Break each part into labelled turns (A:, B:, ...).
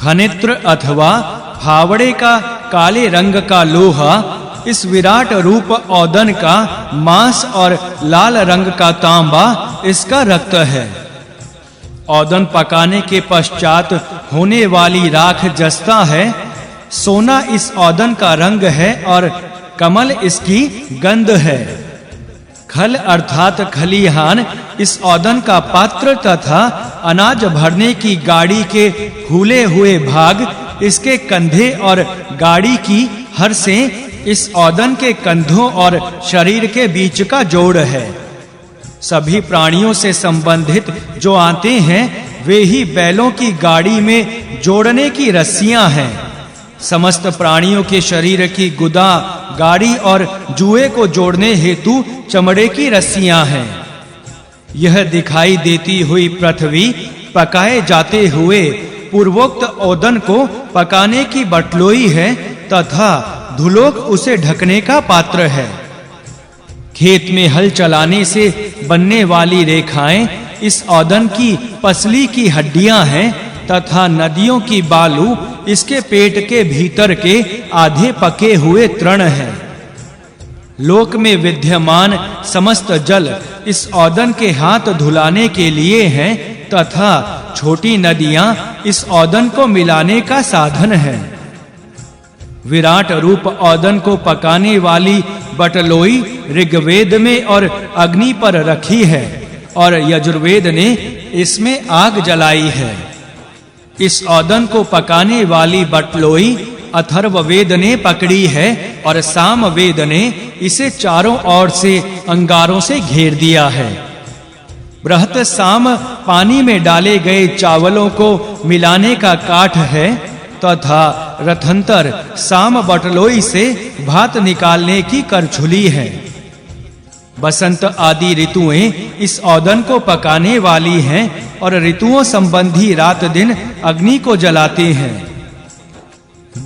A: खनित्र अथवा फावड़े का काले रंग का लोहा, इस विराट रूप औदन का मांस और लाल रंग का तांबा इसका रक्त है। औदन पकाने के पश्चात होने वाली राख जस्ता है। सोना इस औदन का रंग है और कमल इसकी गंध है। खल अर्थात खलिहान इस औदन का पात्र तथा अनाज भरने की गाड़ी के फूले हुए भाग इसके कंधे और गाड़ी की हरसें इस औदन के कंधों और शरीर के बीच का जोड़ है। सभी प्राणियों से संबंधित जो आते हैं वे ही बैलों की गाड़ी में जोड़ने की रस्सियां हैं। समस्त प्राणियों के शरीर की गुदा, गाड़ी और जुए को जोड़ने हेतु चमड़े की रस्सियां हैं। यह दिखाई देती हुई पृथ्वी पकाए जाते हुए पूर्वोक्त औदन को पकाने की बटलोई है तथा धुलोक उसे ढकने का पात्र है। खेत में हल चलाने से बनने वाली रेखाएं इस औदन की पसली की हड्डियां हैं तथा नदियों की बालू इसके पेट के भीतर के आधे पके हुए तृण हैं। लोक में विद्यमान समस्त जल इस औदन के हाथ धुलाने के लिए हैं तथा छोटी नदियां इस औदन को मिलाने का साधन है। विराट रूप औदन को पकाने वाली बटलोई ऋग्वेद में और अग्नि पर रखी है और यजुर्वेद ने इसमें आग जलाई है। इस औदन को पकाने वाली बटलोई अथर्ववेद ने पकड़ी है और सामवेद ने इसे चारों ओर से अंगारों से घेर दिया है। बृहत साम पानी में डाले गए चावलों को मिलाने का काठ है तथा रथंतर साम बटलोई से भात निकालने की करछुली है। बसंत आदि ऋतुएं इस औदन को पकाने वाली हैं और ऋतुओं संबंधी रात दिन अग्नि को जलाते हैं।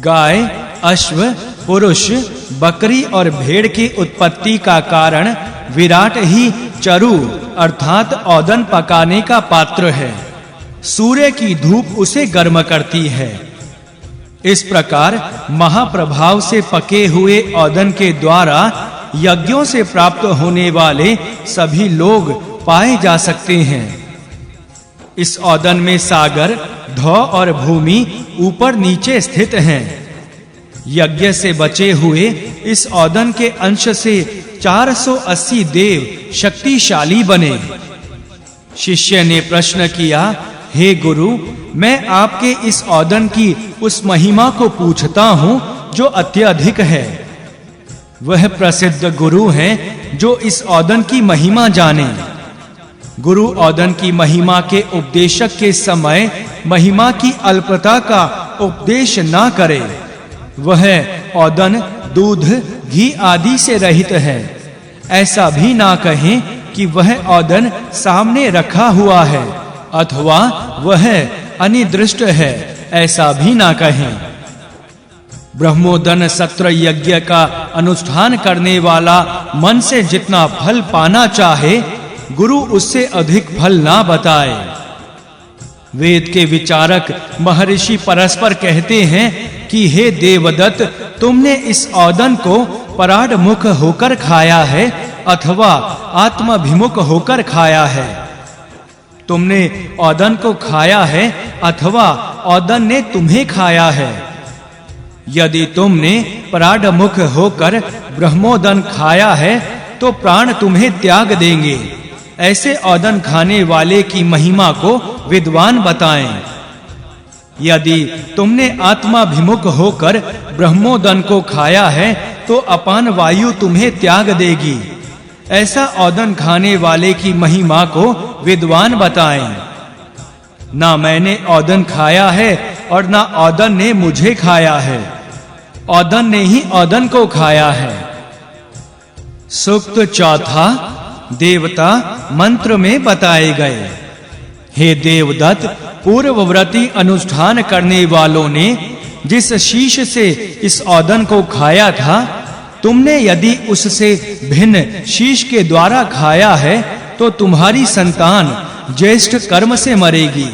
A: गाय, अश्व, पुरुष, बकरी और भेड़ की उत्पत्ति का कारण विराट ही चरु अर्थात औदन पकाने का पात्र है। सूर्य की धूप उसे गर्म करती है। इस प्रकार महाप्रभाव से पके हुए औदन के द्वारा यज्ञों से प्राप्त होने वाले सभी लोग पाए जा सकते हैं। इस औदन में सागर, धौ और भूमि ऊपर नीचे स्थित हैं। यज्ञ से बचे हुए इस औदन के अंश से 480 देव शक्तिशाली बने। शिष्य ने प्रश्न किया, हे गुरु, मैं आपके इस औदन की उस महिमा को पूछता हूं जो अत्यधिक है। वह प्रसिद्ध गुरु हैं जो इस औदन की महिमा जाने। गुरु औदन की महिमा के उपदेशक के समय महिमा की अल्पता का उपदेश ना करे। वह औदन दूध, घी आदि से रहित है। ऐसा भी ना कहें कि वह औदन सामने रखा हुआ है अथवा वह अनिदृष्ट है। ऐसा भी ना कहें। ब्रह्मोदन सत्र यज्ञ का अनुष्ठान करने वाला मन से जितना फल पाना चाहे, गुरु उससे अधिक फल ना बताए। वेद के विचारक महर्षि परस्पर कहते हैं कि हे देवदत्त, तुमने इस औदन को पराड मुख होकर खाया है अथवा आत्माभिमुख होकर खाया है। तुमने औदन को खाया है अथवा औदन ने तुम्हें खाया है। यदि तुमने पराड मुख होकर ब्रह्मोदन खाया है तो प्राण तुम्हें त्याग देंगे। ऐसे औदन खाने वाले की महिमा को विद्वान बताएं। यदि तुमने आत्माभिमुख होकर ब्रह्मोदन को खाया है तो अपान वायु तुम्हें त्याग देगी। ऐसा औदन खाने वाले की महिमा को विद्वान बताएं। ना मैंने औदन खाया है और ना औदन ने मुझे खाया है। औदन ने ही औदन को खाया है। सूक्त चौथा देवता मंत्र में बताए गए। हे देवदत्त, पूर्वव्रती अनुष्ठान करने वालों ने जिस शीश से इस औदन को खाया था, तुमने यदि उससे भिन्न शीश के द्वारा खाया है तो तुम्हारी संतान ज्येष्ठ कर्म से मरेगी।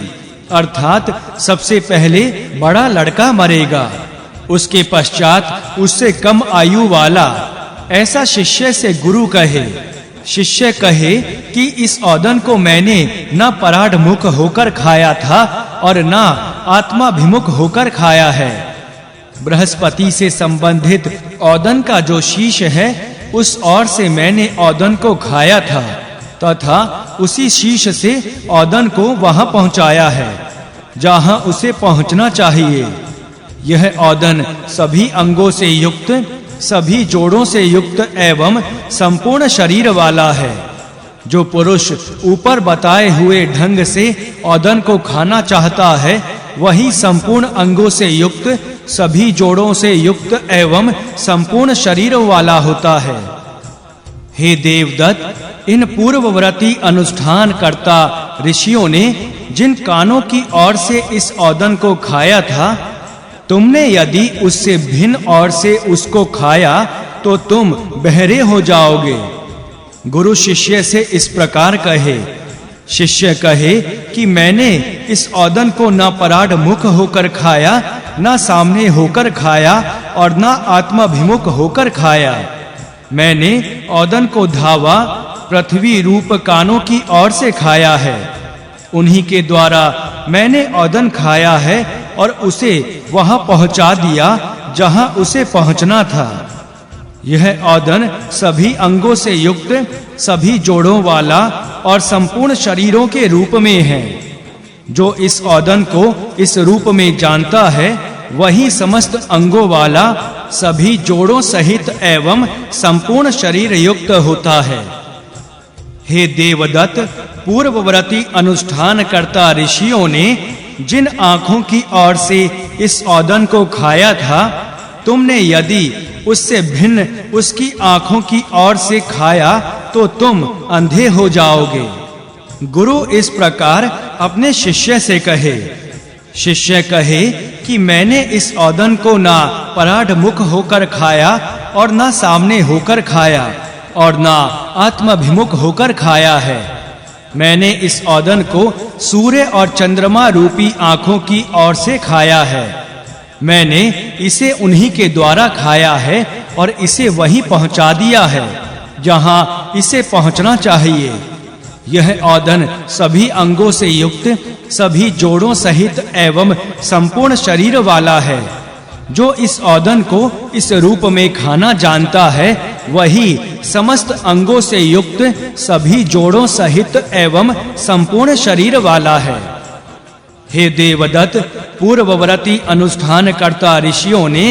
A: अर्थात सबसे पहले बड़ा लड़का मरेगा, उसके पश्चात उससे कम आयु वाला। ऐसा शिष्य से गुरु कहे। शिष्य कहे कि इस औदन को मैंने न पराढ़मुख होकर खाया था और न आत्माभिमुख होकर खाया है। बृहस्पति से संबंधित औदन का जो शीश है, उस ओर से मैंने औदन को खाया था तथा उसी शीश से औदन को वहां पहुंचाया है जहां उसे पहुंचना चाहिए। यह औदन सभी अंगों से युक्त, सभी जोड़ों से युक्त एवं संपूर्ण शरीर वाला है। जो पुरुष ऊपर बताए हुए ढंग से औदन को खाना चाहता है, वही संपूर्ण अंगों से युक्त, सभी जोड़ों से युक्त एवं संपूर्ण शरीर वाला होता है। हे देवदत्त, इन पूर्ववर्ती अनुष्ठान करता ऋषियों ने जिन कानों की ओर से इस औदन को खाया था, तुमने यदि उससे भिन्न ओर से उसको खाया तो तुम बहरे हो जाओगे। गुरु शिष्य से इस प्रकार कहे। शिष्य कहे कि मैंने इस औदन को न पराढ़मुख होकर खाया, न सामने होकर खाया और न आत्माभिमुख होकर खाया। मैंने औदन को धावा पृथ्वी रूप कानों की ओर से खाया है। उन्हीं के द्वारा मैंने औदन खाया है और उसे वहां पहुंचा दिया जहां उसे पहुंचना था। यह औदन सभी अंगों से युक्त, सभी जोड़ों वाला और संपूर्ण शरीरों के रूप में है। जो इस औदन को इस रूप में जानता है, वही समस्त अंगों वाला, सभी जोड़ों सहित एवं संपूर्ण शरीर युक्त होता है। हे देवदत्त, पूर्ववर्ती अनुष्ठान करता ऋषियों ने जिन आंखों की ओर से इस औदन को खाया था, तुमने यदि उससे भिन्न उसकी आंखों की ओर से खाया तो तुम अंधे हो जाओगे। गुरु इस प्रकार अपने शिष्य से कहे। शिष्य कहे कि मैंने इस औदन को ना पराढ़मुख होकर खाया और ना सामने होकर खाया और ना आत्माभिमुख होकर खाया है। मैंने इस औदन को सूर्य और चंद्रमा रूपी आंखों की ओर से खाया है। मैंने इसे उन्हीं के द्वारा खाया है और इसे वहीं पहुंचा दिया है जहां इसे पहुंचना चाहिए। यह औदन सभी अंगों से युक्त, सभी जोड़ों सहित एवं संपूर्ण शरीर वाला है। जो इस औदन को इस रूप में खाना जानता है, वही समस्त अंगों से युक्त, सभी जोड़ों सहित एवं संपूर्ण शरीर वाला है। हे देवदत्त, पूर्ववर्ती अनुष्ठान करता ऋषियों ने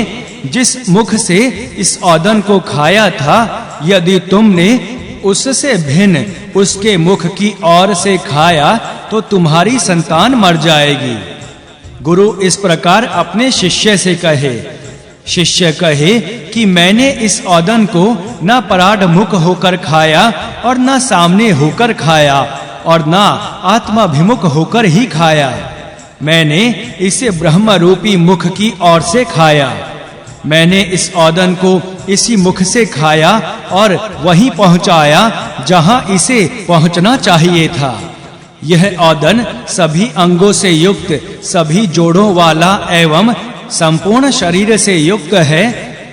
A: जिस मुख से इस औदन को खाया था, यदि तुमने उससे भिन्न उसके मुख की ओर से खाया तो तुम्हारी संतान मर जाएगी। गुरु इस प्रकार अपने शिष्य से कहे। शिष्य कहे कि मैंने इस औदन को न पराढ़मुख होकर खाया और न सामने होकर खाया और न आत्माभिमुख होकर ही खाया। मैंने इसे ब्रह्म रूपी मुख की ओर से खाया। मैंने इस औदन को इसी मुख से खाया और वहीं पहुंचाया जहां इसे पहुंचना चाहिए था। यह औदन सभी अंगों से युक्त, सभी जोड़ों वाला एवं संपूर्ण शरीर से युक्त है।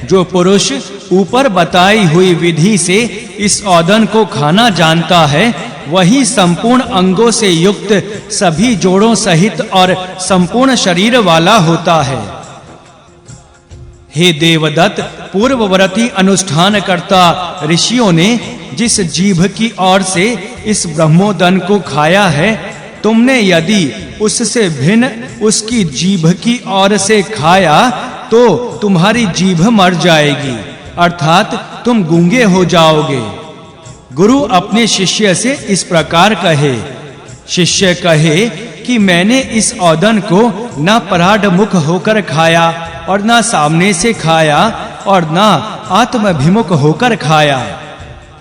A: जो पुरुष ऊपर बताई हुई विधि से इस औदन को खाना जानता है, वही संपूर्ण अंगों से युक्त, सभी जोड़ों सहित और संपूर्ण शरीर वाला होता है। हे देवदत्त, पूर्ववर्ती अनुष्ठान करता ऋषियों ने जिस जीभ की ओर से इस ब्रह्मोदन को खाया है, तुमने यदि उससे भिन्न उसकी जीभ की ओर से खाया तो तुम्हारी जीभ मर जाएगी, अर्थात तुम गूंगे हो जाओगे। गुरु अपने शिष्य से इस प्रकार कहे। शिष्य कहे कि मैंने इस औदन को न पराढ़मुख होकर खाया और न सामने से खाया और न आत्माभिमुख होकर खाया।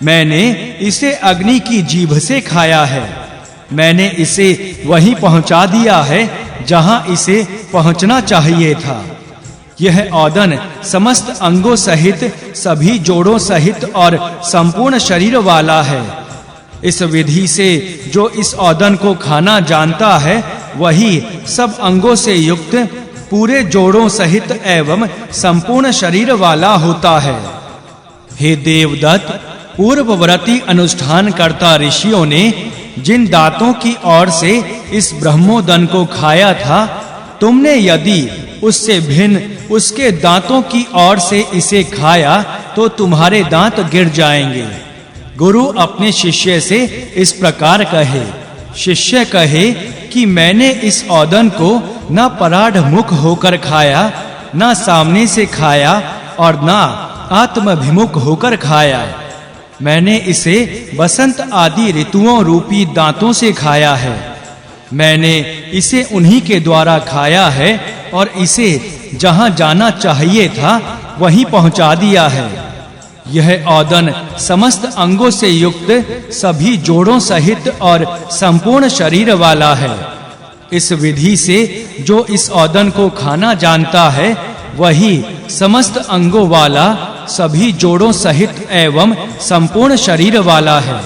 A: मैंने इसे अग्नि की जीभ से खाया है। मैंने इसे वहीं पहुंचा दिया है जहां इसे पहुंचना चाहिए था। यह औदन समस्त अंगों सहित, सभी जोड़ों सहित और संपूर्ण शरीर वाला है। इस विधि से जो इस औदन को खाना जानता है, वही सब अंगों से युक्त पूरे जोड़ों सहित एवं संपूर्ण शरीर वाला होता है। हे देवदत्त, पूर्ववर्ती अनुष्ठान करता ऋषियों ने जिन दांतों की ओर से इस ब्रह्मोदन को खाया था, तुमने यदि उससे भिन्न उसके दांतों की ओर से इसे खाया तो तुम्हारे दांत गिर जाएंगे। गुरु अपने शिष्य से इस प्रकार कहे। शिष्य कहे कि मैंने इस औदन को न पराढ़ मुख होकर खाया, न सामने से खाया और न आत्मभिमुख होकर खाया। मैंने इसे बसंत आदि ऋतुओं रूपी दांतों से खाया है। मैंने इसे उन्हीं के द्वारा खाया है और इसे जहां जाना चाहिए था वहीं पहुंचा दिया है। यह औदन समस्त अंगों से युक्त सभी जोड़ों सहित और संपूर्ण शरीर वाला है। इस विधि से जो इस औदन को खाना जानता है, वही समस्त अंगों वाला, सभी जोड़ों सहित एवं संपूर्ण शरीर वाला है।